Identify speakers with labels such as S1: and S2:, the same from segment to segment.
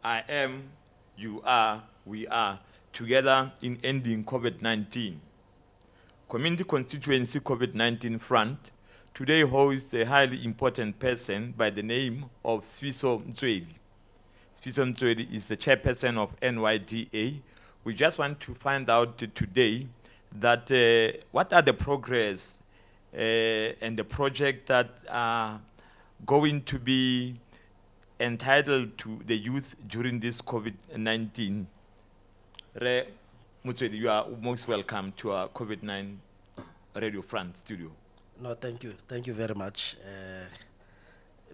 S1: I am, you are, we are, together in ending COVID-19. Community Constituency COVID-19 Front today hosts a highly important person by the name of Mtsweli. Mtsweli is the chairperson of NYDA. We just want to find out today that what are the progress and the project that are going to be entitled to the youth during this COVID-19. Re Mtsweli, you are most welcome to our COVID-19 Radio Front studio.
S2: No, thank you. Thank you very much.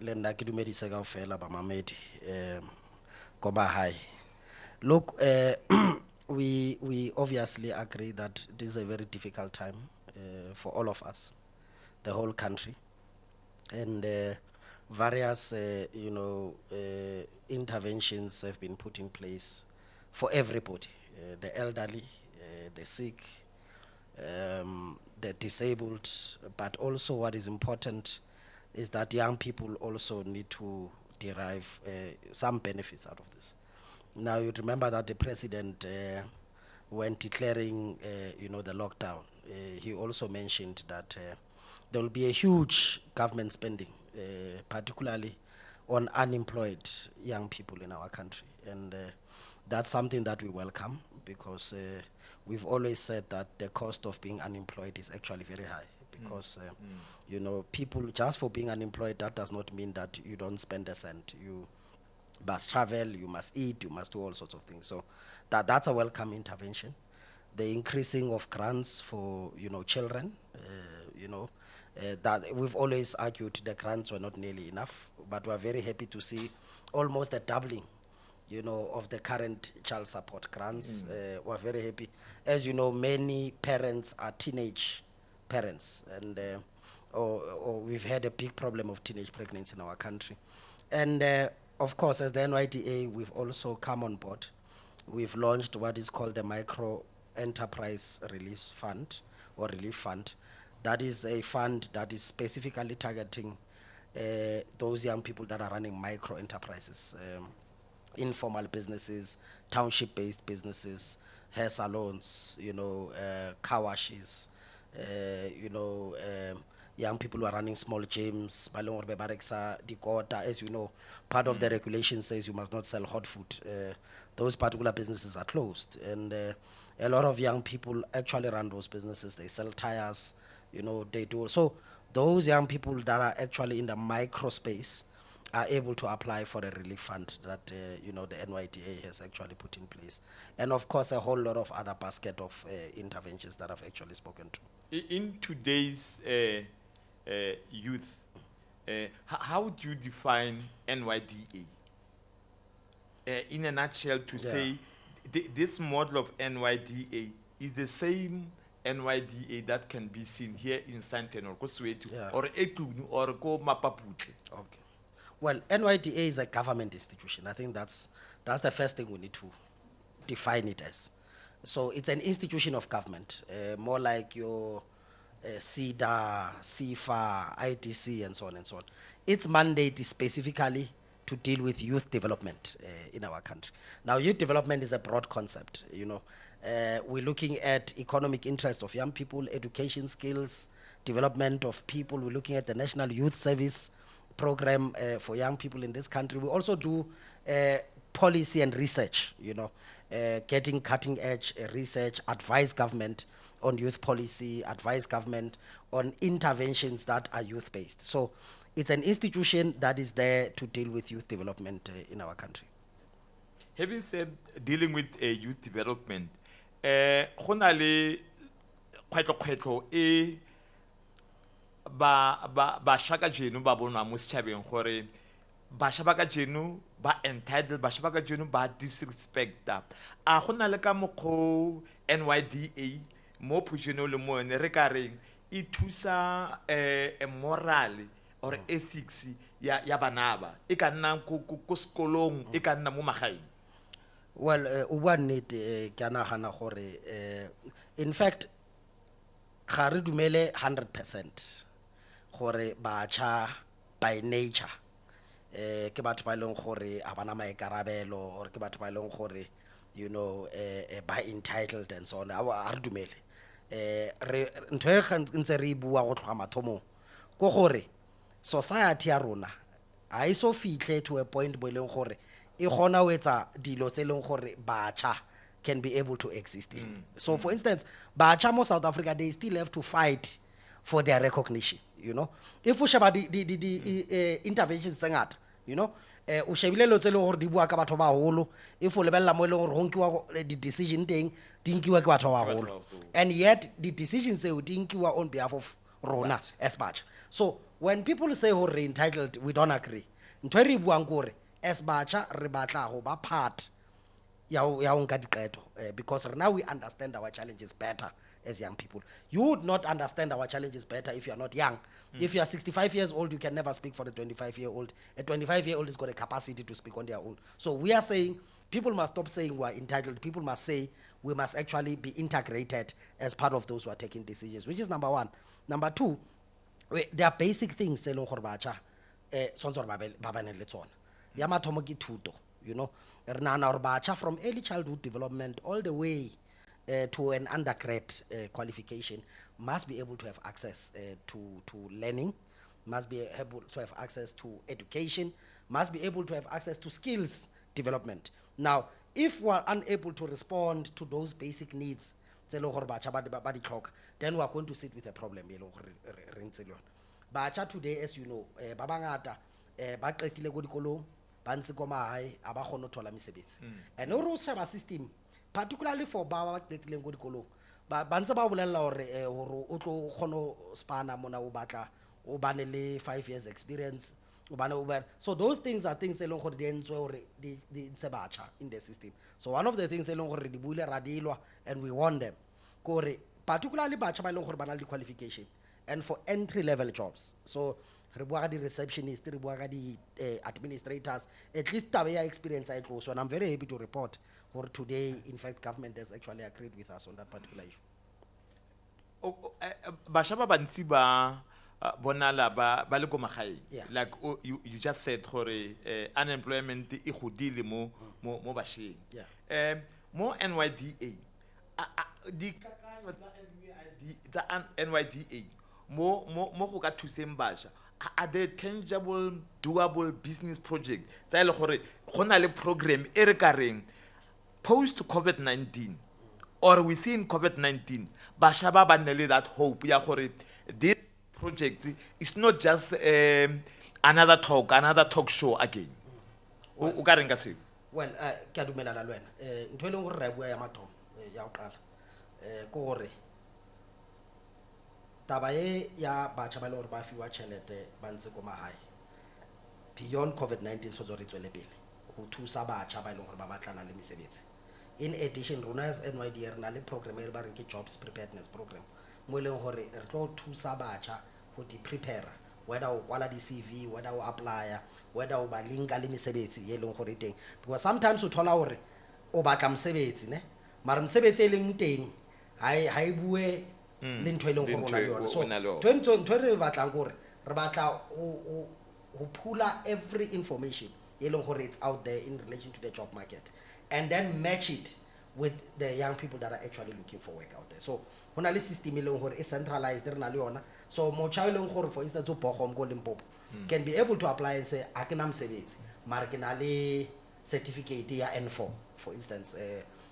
S2: Lenda kidumedi sega ofela ba mamedi. Koba hi. Look, we obviously agree that this is a very difficult time for all of us, the whole country, and various interventions have been put in place for everybody, the elderly, the sick, the disabled, but also what is important is that young people also need to derive some benefits out of this. Now you remember that the president, when declaring, the lockdown, he also mentioned that there will be a huge government spending, particularly on unemployed young people in our country, and that's something that we welcome because we've always said that the cost of being unemployed is actually very high because people just for being unemployed, that does not mean that you don't spend a cent. You must travel, you must eat, you must do all sorts of things. So that's a welcome intervention. The increasing of grants for children, that we've always argued the grants were not nearly enough, but we're very happy to see almost a doubling of the current child support grants. We're very happy. As you know, many parents are teenage parents, and or we've had a big problem of teenage pregnancy in our country. And of course, as the NYDA, we've also come on board. We've launched what is called the Micro Enterprise Release Fund or Relief Fund. That is a fund that is specifically targeting those young people that are running micro enterprises, informal businesses, township-based businesses, hair salons, car washes, young people who are running small gyms, as you know, part of the regulation says you must not sell hot food. Those particular businesses are closed, and a lot of young people actually run those businesses. They sell tires, they do. So those young people that are actually in the micro space are able to apply for a relief fund that the NYDA has actually put in place, and of course a whole lot of other basket of interventions that I've actually spoken to.
S1: In today's youth, how would you define NYDA? In a nutshell, to say this model of NYDA is the same NYDA that can be seen here in Sandton or Koswetu or Etunu or Ko Mapapuche.
S2: Okay. Well, NYDA is a government institution. I think that's the first thing we need to define it as. So it's an institution of government, more like your CEDA, CFA, ITC, and so on and so on. Its mandate is specifically to deal with youth development in our country. Now, youth development is a broad concept. We're looking at economic interests of young people, education skills, development of people. We're looking at the National Youth Service program for young people in this country. We also do policy and research, getting cutting edge research, advise government on youth policy, advise government on interventions that are youth based. So it's an institution that is there to deal with youth development in our country.
S1: Having said dealing with youth development, honale kgwetlho e ba shaka jeno ba bona mo setšhabeng gore bašwa ba ka jeno ba entitled, bašwa ba ka jeno ba disrespecta. A go na le ka mokgwa NYDA mo phojeno le mo yone re ka reng e thusa moral or ethics ya bana ba e ka nna ko sekolong e ka nna mo magaeng?
S2: Well, in fact, ga re dumele 100% gore bacha by nature ke batho ba ileng gore a bana maikarabelo or ke batho ba ileng gore you know ba entitled and so on a re dumele re ntho e ntse re bua go tloga mathomong go gore society ya rona a iso fitlhe to a point bo ileng gore e gona ho etsa dilo tse leng gore batjha can be able to exist in. So for instance, batjha mo South Africa, they still have to fight for their recognition, you know. If we sheba the interventions tse ngata, you know, o shebile lo tse leng gore di bua ka batho ba holo, if o lebella mo leng gore ho nkiwa di decision teng di nkiwa ke batho ba holo, and yet the decisions tseo di nkiwa on behalf of rona as batjha. So when people say ho re entitled, we don't agree. Ntwe re buang gore as batjha re batla ho ba part because now we understand our challenges better as young people. You would not understand our challenges better if you are not young. If you are 65 years old, you can never speak for a 25-year-old. A 25-year-old has got a capacity to speak on their own. So we are saying people must stop saying we are entitled. People must say we must actually be integrated as part of those who are taking decisions, which is number one. Number two, there are basic things tse leng gore batjha sontsore ba bane le tsona. Ya mathomo ke thuto, you know. From early childhood development all the way to an undergrad qualification must be able to have access to learning, must be able to have access to education, must be able to have access to skills development. Now, if we are unable to respond to those basic needs, then we are going to sit with a problem. Bacha today, as you know, babangata ba qetile go dikolong ba ntse ko mahae a ba kgone ho thola mesebetsi and o re o sheba system particularly for ba ba qetileng go dikolong ba ntse ba bolella hore hore o tlo kgone ho spana mona o batla o bane le 5 years experience o bane o ba. So those things are things e leng gore di entswe hore di ntse batjha in the system. So one of the things e leng gore di buile radilwa and we want them gore particularly batjha ba leng gore bana le qualification and for entry level jobs. So re bua ga di receptionists, re bua ga di administrators, at least tabe ya experience I close. So and I'm very happy to report for today in fact government has actually agreed with us on that particular issue.
S1: Basha ba bantsi ba bonala ba le ko magaeng, like you just said gore unemployment e godile mo basheng. Mo NYDA di kakanyo tsa NYDA mo go ka thuseng basha, are there tangible doable business project tsa ile gore go na le program e re ka reng post COVID-19 or within COVID-19 basha ba nne le that hope ya gore this project is not just another talk show again. O ka reng ka se?
S2: Well, ke a dumelana le wena ntho e leng gore re bua ya mathomo ya o qala ko gore taba e ya batjha ba le gore ba fiwa tšhelete ba ntse ko mahae beyond COVID-19 so re tswele pele go thusa batjha ba leng gore ba batlana le mesebetsi. In addition, rona as NYDA re na le program e re ba reng ke jobs preparedness program mo e leng gore re tlo thusa batjha go di prepare, whether o kwala di CV, whether o apply, whether o ba linka le mesebetsi e leng gore teng, because sometimes o thola gore o batla mosebetsi ne mara mosebetsi e leng teng ha e bue le ntho e leng gore o na le yona. So ntho re batlang gore re batla o pula every information e leng gore it's out there in relation to the job market and then match it with the young people that are actually looking for work out there. So ho na le system e leng gore e centralized re na le yona. So motjha e leng gore for instance o Bochum go Limpopo can be able to apply and say a ke na mosebetsi mara ke na le certificate ya N4 for instance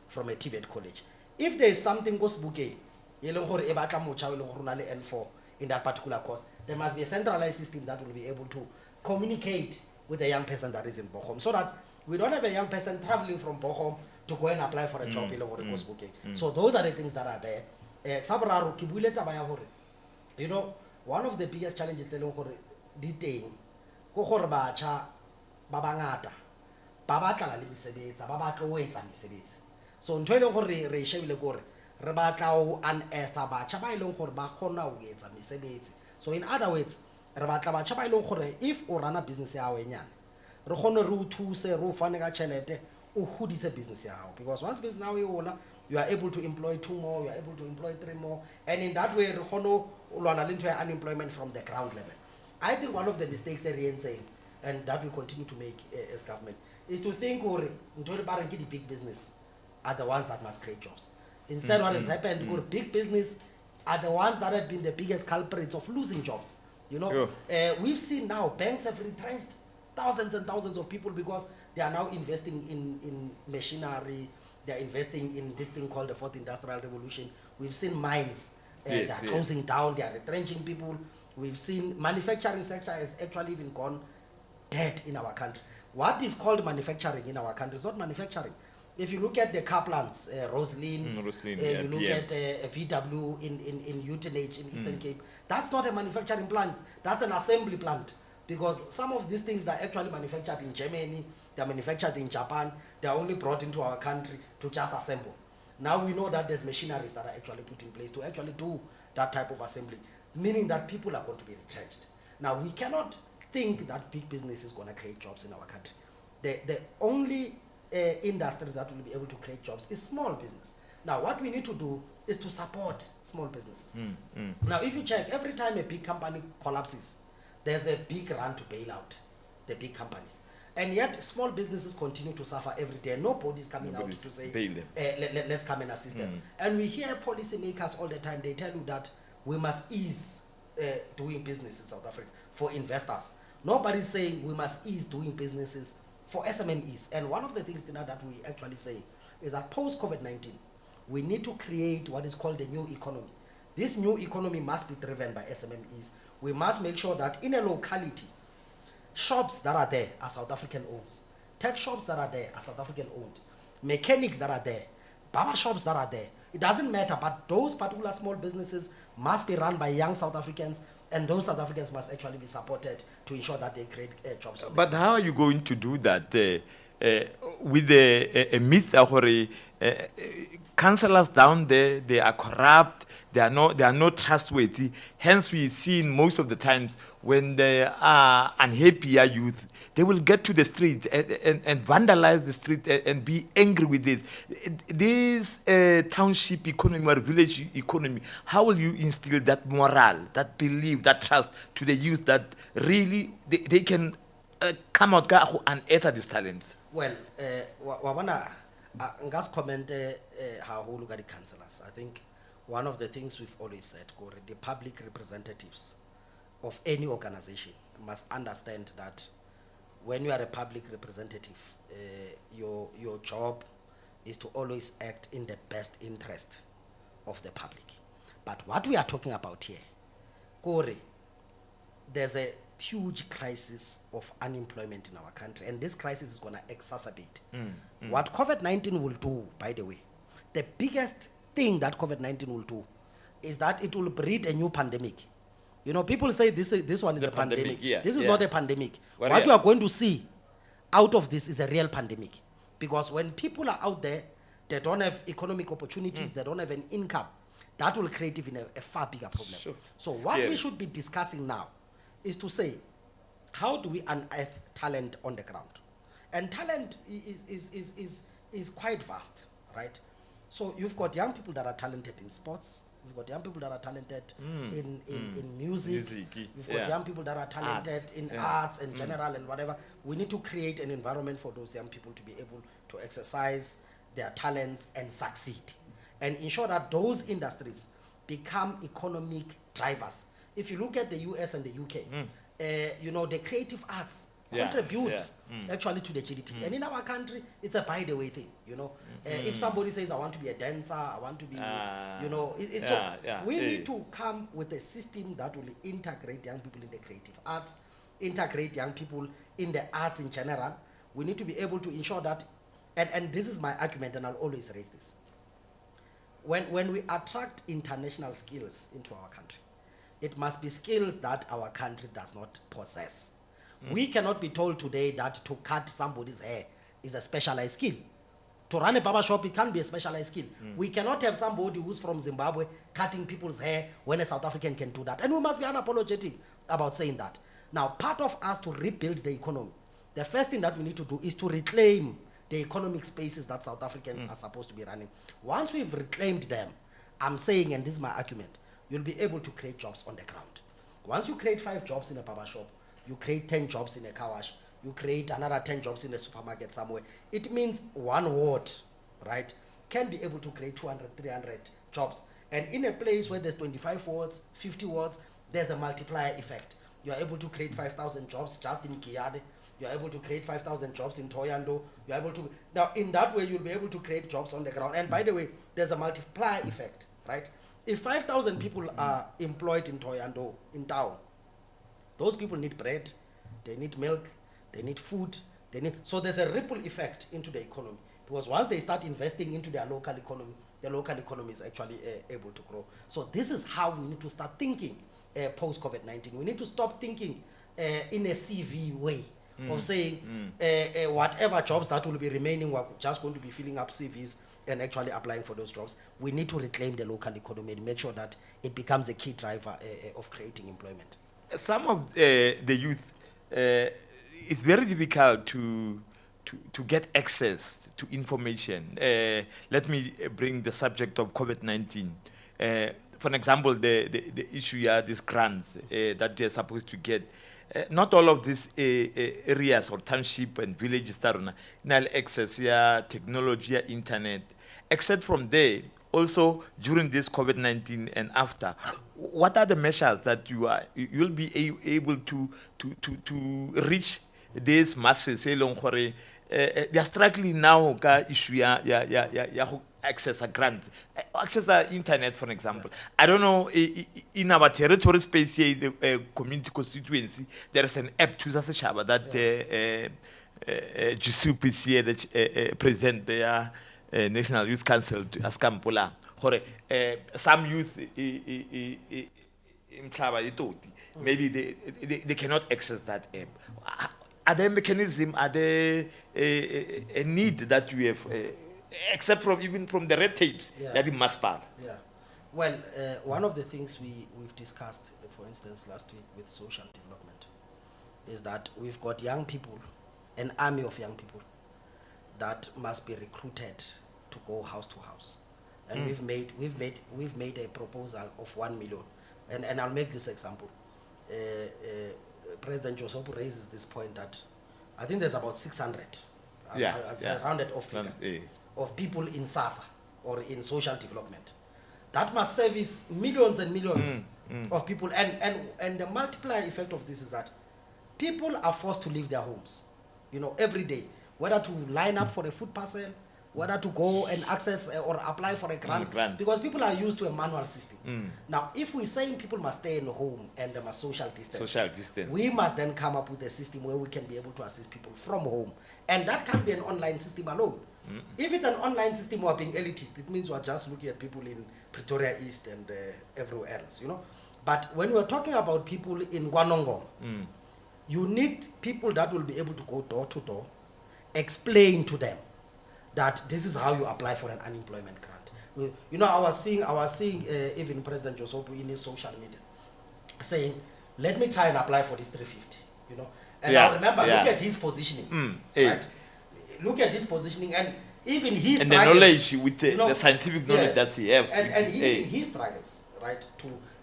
S2: from a TVET college. If there is something go Sebokeng e leng gore e batla motjha e leng gore na le N4 in that particular course, there must be a centralized system that will be able to communicate with the young person that is in Bochum, so that we don't have a young person traveling from Bochum to go and apply for a job in Sebokeng. So those are the things that are there. Sabraro ke buile taba ya gore, you know, one of the biggest challenges e leng gore di teng go gore batjha ba bangata ba batla le mesebetsi ba batla o etsa mesebetsi. So ntho e leng gore re shebile gore re batla o unearth batjha ba ileng gore ba kgona ho etsa mesebetsi. So in other words, re batla batjha ba ileng gore if o rana business ya hao enyane re kgone re o thuse re o fane ka tšhelete o hodise business ya hao, because once business now you are able to employ 2 more, you are able to employ 3 more, and in that way re kgone o lwana le ntho ya unemployment from the ground level. I think one of the mistakes e re entseng and that we continue to make as government, is to think the big business are the ones that must create jobs. Instead, what has happened, big business are the ones that have been the biggest culprits of losing jobs. You know, we've seen now banks have retrenched thousands and thousands of people because they are now investing in machinery. They are investing in this thing called the fourth industrial revolution. We've seen mines, they are closing down, they are retrenching people. We've seen manufacturing sector has actually even gone dead in our country. What is called manufacturing in our country is not manufacturing. If you look at the car plants, Roslyn, you look at VW in Uitenhage in Eastern Cape, that's not a manufacturing plant, that's an assembly plant. Because some of these things are actually manufactured in Germany, they're manufactured in Japan, they're only brought into our country to just assemble. Now we know that there's machineries that are actually put in place to actually do that type of assembly, meaning that people are going to be retrenched. Now we cannot think that big business is going to create jobs in our country. The only industry that will be able to create jobs is small business. Now what we need to do is to support small businesses. Now if you check, every time a big company collapses, there's a big run to bail out the big companies. And yet small businesses continue to suffer every day. Nobody's coming out to say, let's come and assist them. And we hear policymakers all the time, they tell you that we must ease doing business in South Africa for investors. Nobody's saying we must ease doing businesses for SMMEs. And one of the things that we actually say is that post-COVID-19, we need to create what is called a new economy. This new economy must be driven by SMMEs. We must make sure that in a locality, shops that are there are South African owned, tech shops that are there are South African owned, mechanics that are there, barber shops that are there. It doesn't matter, but those particular small businesses must be run by young South Africans, and those South Africans must actually be supported to ensure that they create jobs.
S1: But how are you going to do that with a myth that councillors down there, they are corrupt, they are not trustworthy. Hence we've seen most of the times when there are unhappy youth, they will get to the street and vandalize the street and be angry with it. This township economy or village economy, how will you instill that morale, that belief, that trust to the youth that really they can come out and unearth this talent?
S2: Well, I'm just comment how we look at the councillors. I think one of the things we've always said, the public representatives of any organization must understand that when you are a public representative, your job is to always act in the best interest of the public. But what we are talking about here, there's a huge crisis of unemployment in our country, and this crisis is going to exacerbate. What COVID-19 will do, by the way, the biggest thing that COVID-19 will do is that it will breed a new pandemic. You know, people say this one is a pandemic. This is not a pandemic.
S1: Well,
S2: what you are going to see out of this is a real pandemic. Because when people are out there, they don't have economic opportunities, they don't have an income, that will create even a far bigger problem.
S1: Sure.
S2: So what we should be discussing now is to say, how do we unearth talent on the ground? And talent is quite vast, right? So you've got young people that are talented in sports, you've got young people that are talented in music, you've got young people that are talented in arts in general and whatever. We need to create an environment for those young people to be able to exercise their talents and succeed, and ensure that those industries become economic drivers. If you look at the US and the UK, you know, the creative arts contributes actually to the GDP. And in our country, it's a by the way thing, you know. If somebody says, I want to be a dancer, I want to be, you know, we need to come with a system that will integrate young people in the creative arts, integrate young people in the arts in general. We need to be able to ensure that, and this is my argument, and I'll always raise this. When we attract international skills into our country, it must be skills that our country does not possess. We cannot be told today that to cut somebody's hair is a specialized skill. To run a barber shop, it can't be a specialized skill. We cannot have somebody who's from Zimbabwe cutting people's hair when a South African can do that. And we must be unapologetic about saying that. Now, part of us to rebuild the economy, the first thing that we need to do is to reclaim the economic spaces that South Africans are supposed to be running. Once we've reclaimed them, I'm saying, and this is my argument, you'll be able to create jobs on the ground. Once you create 5 jobs in a barber shop, you create 10 jobs in a car wash, you create another 10 jobs in a supermarket somewhere. It means one ward, right, can be able to create 200, 300 jobs. And in a place where there's 25 wards, 50 wards, there's a multiplier effect. You're able to create 5,000 jobs just in Kiade. You're able to create 5,000 jobs in Toyando. You're able to, now in that way, you'll be able to create jobs on the ground. And by the way, there's a multiplier effect, right? If 5,000 people are employed in Toyando, in town, those people need bread, they need milk, they need food, so there's a ripple effect into the economy. Because once they start investing into their local economy, the local economy is actually able to grow. So this is how we need to start thinking post-COVID-19. We need to stop thinking in a CV way of saying whatever jobs that will be remaining, we're just going to be filling up CVs and actually applying for those jobs. We need to reclaim the local economy and make sure that it becomes a key driver of creating employment.
S1: Some of the youth, it's very difficult to get access to information. Let me bring the subject of COVID-19. For example, the issue here, these grants that they're supposed to get. Not all of these areas or township and villages that are now access here, technology, internet, except from there. Also, during this COVID-19 and after, what are the measures that you'll be able to reach these masses? They are struggling now. Issue access a grant, access the internet, for example. I don't know, in our territory space here, the community constituency, there is an app to Shaba that Jusup is here, the president there. National Youth Council to Askampola. Some youth in maybe they cannot access that app. Are there mechanisms, are there a need that you have, except from even from the red tapes that you must pass?
S2: Yeah. Well, one of the things we've discussed, for instance, last week with social development, is that we've got young people, an army of young people, that must be recruited to go house to house, and we've made a proposal of 1 million, and I'll make this example. President Josopo raises this point that I think there's about 600, a rounded off figure, of people in SASA or in social development that must service millions and millions of people, and the multiplier effect of this is that people are forced to leave their homes, every day. Whether to line up for a food parcel, whether to go and access or apply for a grant, because people are used to a manual system. Now, if we're saying people must stay in home and they must social distance, we must then come up with a system where we can be able to assist people from home. And that can't be an online system alone. If it's an online system, we're being elitist. It means we're just looking at people in Pretoria East and everywhere else, But when we're talking about people in Guanongo, you need people that will be able to go door to door, explain to them that this is how you apply for an unemployment grant. I was seeing even President Josopo in his social media saying, let me try and apply for this 350, And I remember, look at his positioning, right? Look at his positioning, and even his
S1: and the knowledge with the scientific knowledge that he has.
S2: And he struggles, right?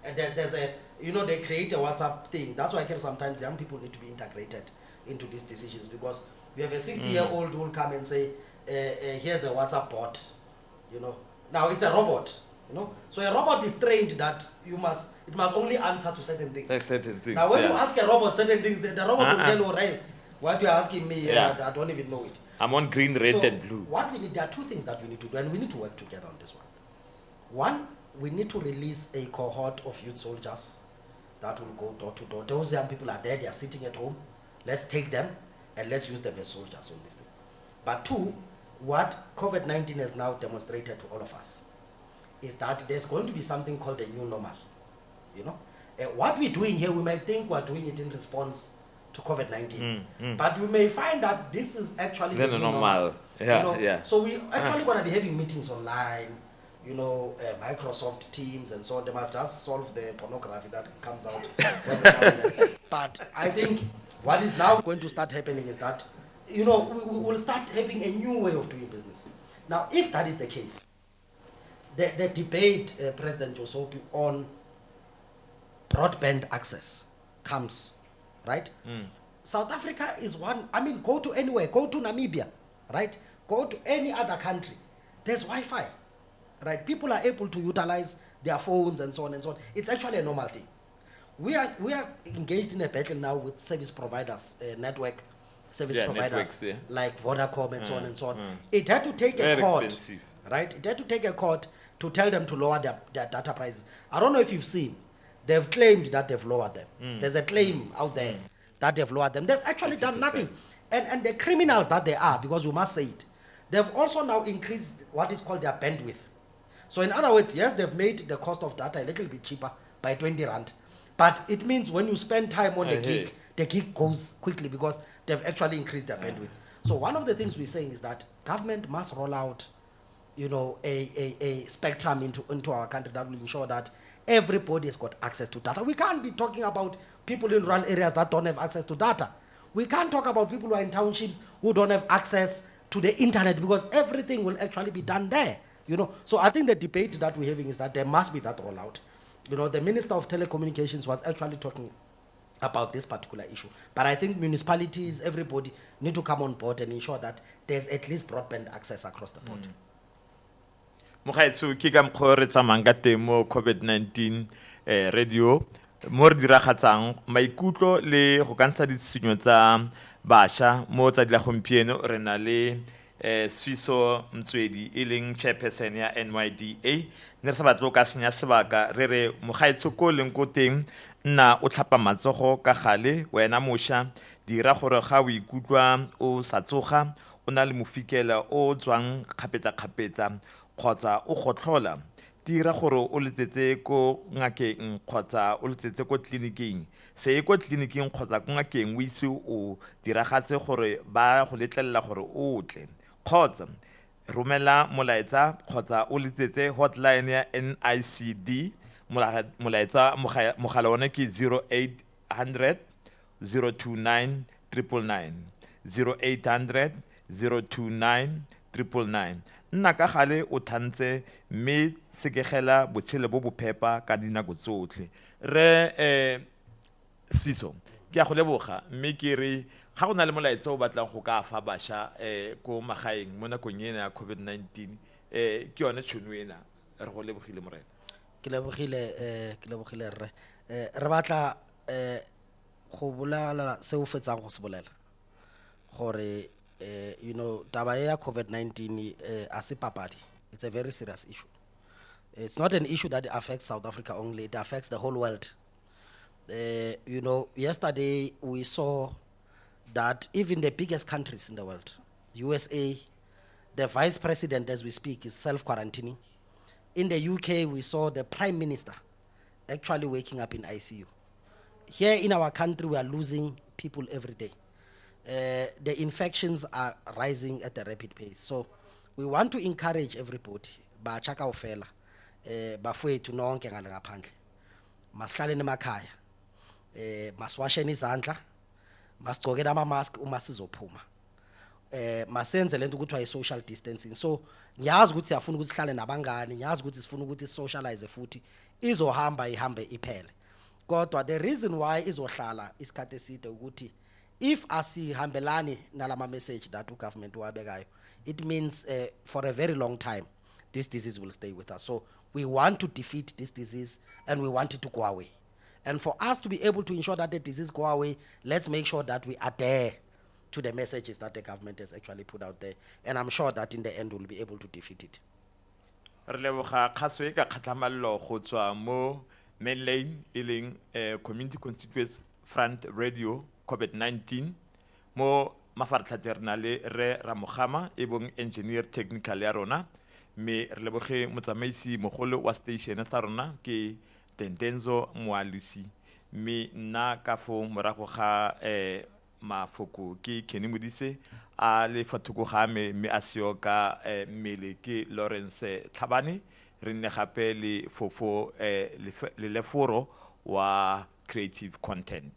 S2: And there's they create a WhatsApp thing. That's why sometimes young people need to be integrated into these decisions, because you have a 60-year-old who will come and say, here's a WhatsApp bot, Now it's a robot, So a robot is trained that it must only answer to certain things. Now when you ask a robot certain things, the robot will tell you, hey, what you're asking me, I don't even know it.
S1: I'm on green, red, and blue.
S2: What we need, there are two things that we need to do, and we need to work together on this one. One, we need to release a cohort of youth soldiers that will go door to door. Those young people are there, they are sitting at home. Let's take them and let's use them as soldiers on this thing. But two, what COVID-19 has now demonstrated to all of us is that there's going to be something called a new normal. What we're doing here, we might think we're doing it in response to COVID-19, but we may find that this is actually the new normal. So we actually going to be having meetings online, Microsoft Teams and so on. They must just solve the pornography that comes out every now and then. But I think what is now going to start happening is that, we will start having a new way of doing business. Now, if that is the case, the debate, President Josopo, on broadband access comes right? South Africa is one. I mean, go to anywhere, go to Namibia, right? Go to any other country. There's Wi-Fi, right? People are able to utilize their phones and so on and so on. It's actually a normal thing. We are engaged in a battle now with service providers, network service providers
S1: networks,
S2: like Vodacom and so on and so on. It had to take a court, right? It had to take a court to tell them to lower their data prices. I don't know if you've seen, they've claimed that they've lowered them. There's a claim out there that they've lowered them. They've actually done nothing. And the criminals that they are, because you must say it, they've also now increased what is called their bandwidth. So in other words, yes, they've made the cost of data a little bit cheaper by 20 rand. But it means when you spend time on the gig goes quickly because they've actually increased their bandwidth. So one of the things we're saying is that government must roll out, you know, a spectrum into our country that will ensure that everybody has got access to data. We can't be talking about people in rural areas that don't have access to data. We can't talk about people who are in townships who don't have access to the internet because everything will actually be done there. You know, so I think the debate that we're having is that there must be that rollout. You know, the Minister of Telecommunications was actually talking about this particular issue. But I think municipalities, everybody need to come on board and ensure that there's at least broadband access across the board.
S1: Mogaetso ke ka mokgwa re tsamayang ka teng mo COVID-19 radio mo re diragatsang maikutlo le go kantsha ditshenyo tsa bašwa mo tsa dila gompieno re na le Swiso Mtsweli e leng chairperson ya NYDA ne re sa batle ka senya sebaka re re mogaetso ko leng ko teng nna o tlhapa matsogo ka gale wena mošwa dira gore ga o ikutlwa o sa tsoga o na le mofikela o tswang kgapetsa kgotsa o gotlhola dira gore o letsetse ko ngakeng kgotsa o letsetse ko tleliniking se ko tleliniking kgotsa ko ngakeng o ise o diragatse gore ba go letlelela gore o tle kgotsa romela molaetsa kgotsa o letsetse hotline ya NICD molaetsa mogala one ke 0800 029 999 0800 029 999 nna ka gale o thantse mme sekegela botshelo bo bophepa ka dinako tsotlhe re Swiso ke a go leboga mme ke re ga go na le molaetsa o batlang go ka fa bašwa ko magaeng mo nakong ena ya COVID-19 ke yone tšhono ena re go lebogile morena
S2: ke lebogile rre re batla go bolala se o fetsang go se bolela gore you know taba ya COVID-19 as papadi it's a very serious issue. It's not an issue that affects South Africa only, it affects the whole world. You know, yesterday we saw that even the biggest countries in the world, USA, the vice president as we speak is self-quarantining. In the UK, we saw the prime minister actually waking up in ICU. Here in our country, we are losing people every day. The infections are rising at a rapid pace. So we want to encourage everybody, bachaka ofela, bafowethu nonke ngale ngaphandle. Masihlale emakhaya. Masiwasheni izandla, masigcoke ama mask uma sizophuma. Masenze lento ukuthi wa social distancing. So ngiyazi ukuthi siyafuna ukuthi sihlale nabangani, ngiyazi ukuthi sifuna ukuthi socialize futhi izohamba ihambe iphele. Kodwa the reason why izohlala isikhathi eside ukuthi if asihambelani nalama message that the government wabekayo, it means for a very long time this disease will stay with us. So we want to defeat this disease and we want it to go away. And for us to be able to ensure that the disease go away, let's make sure that we adhere to the messages that the government has actually put out there. And I'm sure that in the end we'll be able to defeat it.
S1: re leboga kgaso e ka kgatlamallo go tswa mo main lane e leng community constituency front radio COVID-19 mo mafaratlhatlhe re na le re Ramogama e bong engineer technical ya rona me re leboge motsamaisi mogolo wa station sa rona ke Tendenzo Moalusi me nna ka fo morago ga mafoko ke Kenny Modise a le fatuko ga me a seo ka mmele ke Lawrence Tlhabane re nne gape le fofo le leforo wa creative content.